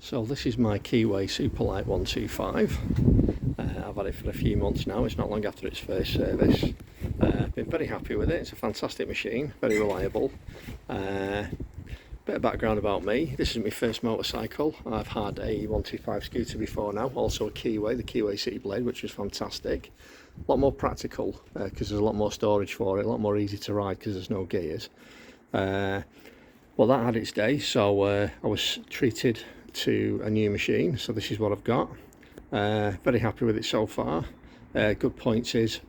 So this is my Keeway Superlight 125. I've had it for a few months now. It's not long after its first service. Been very happy with it. It's a fantastic machine, very reliable. Bit of background about me. This is my first motorcycle. I've had a 125 scooter before now, also a Keeway, the Keeway Superlight, which was fantastic. A lot more practical because there's a lot more storage for it, a lot more easy to ride because there's no gears. Well, that had its day, so I was treated to a new machine, so this is what I've got. Very happy with it so far. Good points is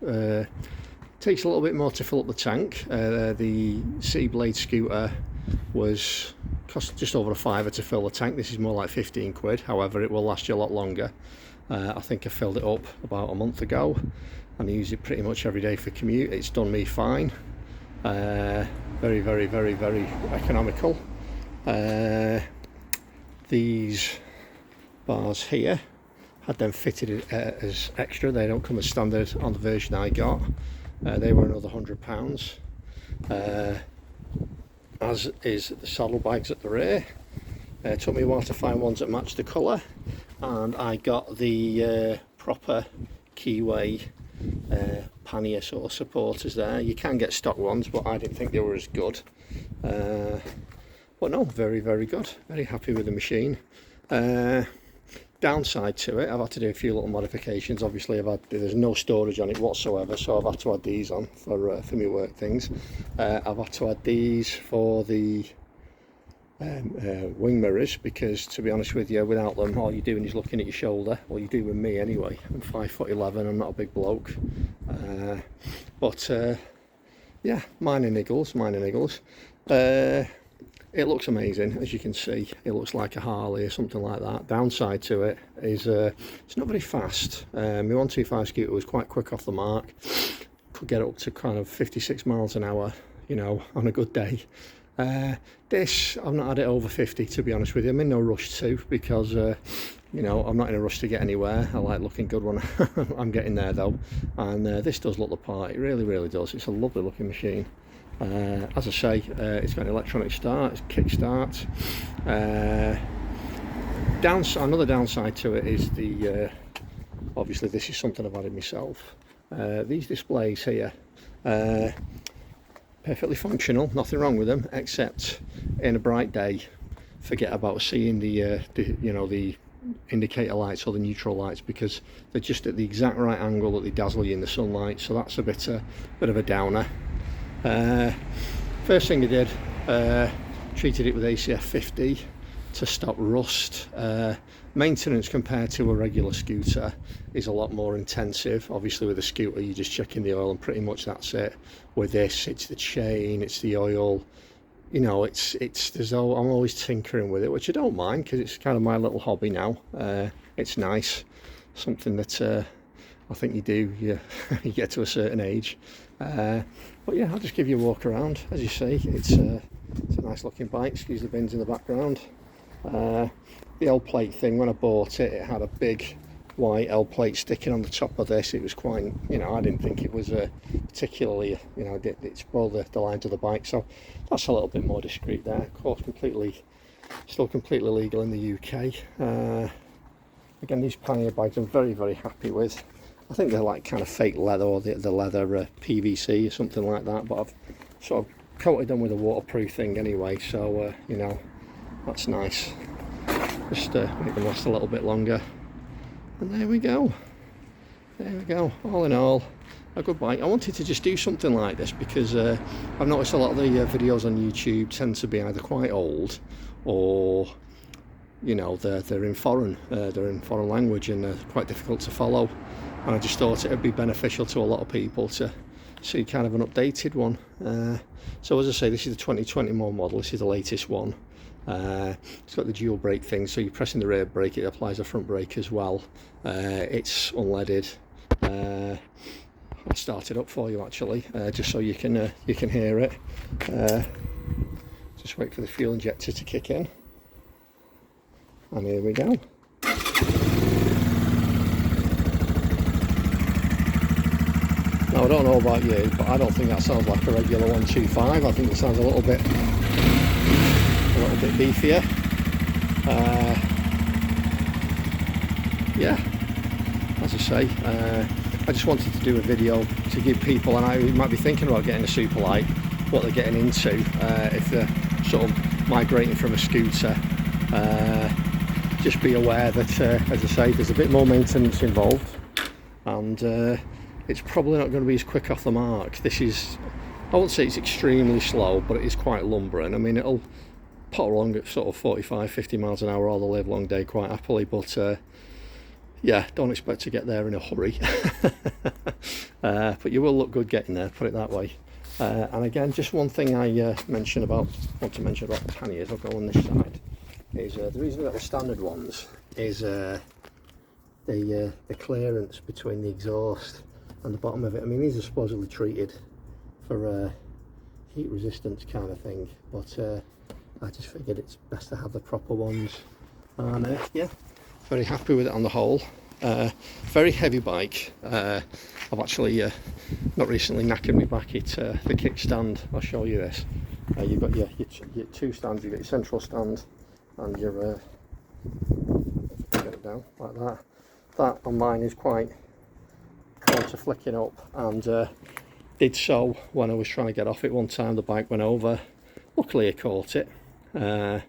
takes a little bit more to fill up the tank. The Seablade scooter cost just over a fiver to fill the tank. This is more like 15 quid, however it will last you a lot longer. I think I filled it up about a month ago and I use it pretty much every day for commute. It's done me fine. Very economical. These bars here, had them fitted as extra. They don't come as standard on the version I got. They were another £100, as is the saddlebags at the rear. It took me a while to find ones that matched the colour, and I got the proper Keeway pannier sort of supporters there. You can get stock ones, but I didn't think they were as good. But no, very good. Very happy with the machine. Downside to it, I've had to do a few little modifications. Obviously, there's no storage on it whatsoever, so I've had to add these on for my work things. I've had to add these for the wing mirrors, because to be honest with you, without them all you're doing is looking at your shoulder. Well, you do with me anyway. I'm 5'11", I'm not a big bloke, but yeah, minor niggles. It looks amazing, as you can see. It looks like a Harley or something like that. Downside to it is it's not very fast. My 125 scooter was quite quick off the mark. Could get up to kind of 56 miles an hour, you know, on a good day. This, I've not had it over 50, to be honest with you. I'm in no rush to, because you know, I'm not in a rush to get anywhere. I like looking good when I'm getting there though, and this does look the part. It really does. It's a lovely looking machine. As I say, it's got an electronic start, it's kick start. Another downside to it is the obviously this is something I've added myself. These displays here, perfectly functional, nothing wrong with them, except in a bright day, forget about seeing the you know, the indicator lights or the neutral lights, because they're just at the exact right angle that they dazzle you in the sunlight. So that's a bit of a downer. First thing I did, treated it with ACF 50 to stop rust. Maintenance compared to a regular scooter is a lot more intensive. Obviously with a scooter you're just checking the oil and pretty much that's it. With this, it's the chain, it's the oil, you know, I'm always tinkering with it, which I don't mind because it's kind of my little hobby now. It's nice, something that I think you do, you get to a certain age. But yeah, I'll just give you a walk around. As you see, it's a nice looking bike. Excuse the bins in the background. The L plate thing, when I bought it, it had a big white L plate sticking on the top of this. It was quite, you know, I didn't think it was particularly, you know, it spoiled the lines of the bike. So that's a little bit more discreet there. Of course, still completely legal in the UK. Again, these pannier bags I'm very happy with. I think they're like kind of fake leather, or the leather PVC or something like that, but I've sort of coated them with a waterproof thing anyway, so you know, that's nice. Just make them last a little bit longer. And there we go. All in all, a good bike. I wanted to just do something like this because I've noticed a lot of the videos on YouTube tend to be either quite old, or you know, they're in foreign language and they're quite difficult to follow. And I just thought it would be beneficial to a lot of people to see kind of an updated one. So as I say, this is the 2021 model. This is the latest one. It's got the dual brake thing, so you're pressing the rear brake, it applies the front brake as well. It's unleaded. I'll start it up for you actually, just so you can hear it. Just wait for the fuel injector to kick in, and here we go. Now I don't know about you, but I don't think that sounds like a regular 125. I think it sounds a little bit beefier. yeah, as I say, I just wanted to do a video to give people, and I might be thinking about getting a Superlight, what they're getting into if they're sort of migrating from a scooter. Just be aware that, as I say, there's a bit more maintenance involved, and it's probably not going to be as quick off the mark. This is, I won't say it's extremely slow, but it is quite lumbering. I mean, it'll pot along at sort of 45-50 miles an hour all the live long day quite happily, but yeah, don't expect to get there in a hurry. But you will look good getting there, put it that way. And again, just one thing I want to mention about the panniers, I'll go on this side, is the reason about the standard ones is the clearance between the exhaust and the bottom of it. I mean, these are supposedly treated for heat resistance kind of thing, but I just figured it's best to have the proper ones. And yeah, very happy with it on the whole. Very heavy bike. I've actually not recently knackered me back. It's the kickstand. I'll show you this. You've got your two stands. You've got your central stand and your get it down like that. That on mine is quite prone to flicking up, and did so when I was trying to get off it one time. The bike went over. Luckily I caught it, but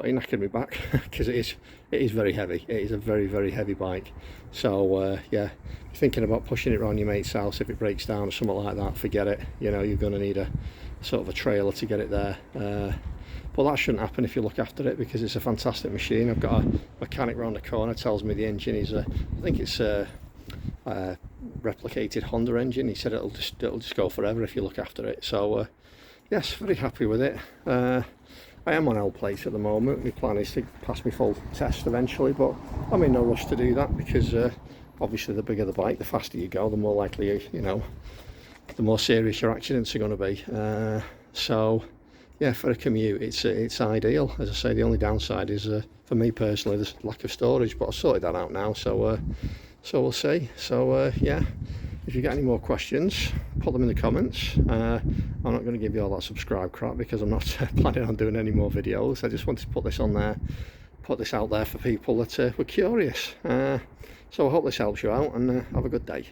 it knackered me back because it is very heavy. It is a very heavy bike. So yeah, thinking about pushing it around your mate's house, if it breaks down or something like that, forget it. You know, you're going to need a sort of a trailer to get it there. But that shouldn't happen if you look after it, because it's a fantastic machine. I've got a mechanic round the corner, tells me the engine is I think it's a replicated Honda engine. He said it'll just go forever if you look after it. So yes, very happy with it. I am on L plates at the moment. My plan is to pass my full test eventually, but I'm in no rush to do that, because obviously the bigger the bike, the faster you go, the more likely, you know, the more serious your accidents are going to be. So yeah, for a commute, it's ideal. As I say, the only downside is for me personally, there's lack of storage, but I've sorted that out now. So we'll see. So yeah, if you get any more questions, put them in the comments. I'm not going to give you all that subscribe crap, because I'm not planning on doing any more videos. I just wanted to put this on there, put this out there for people that were curious. So I hope this helps you out, and have a good day.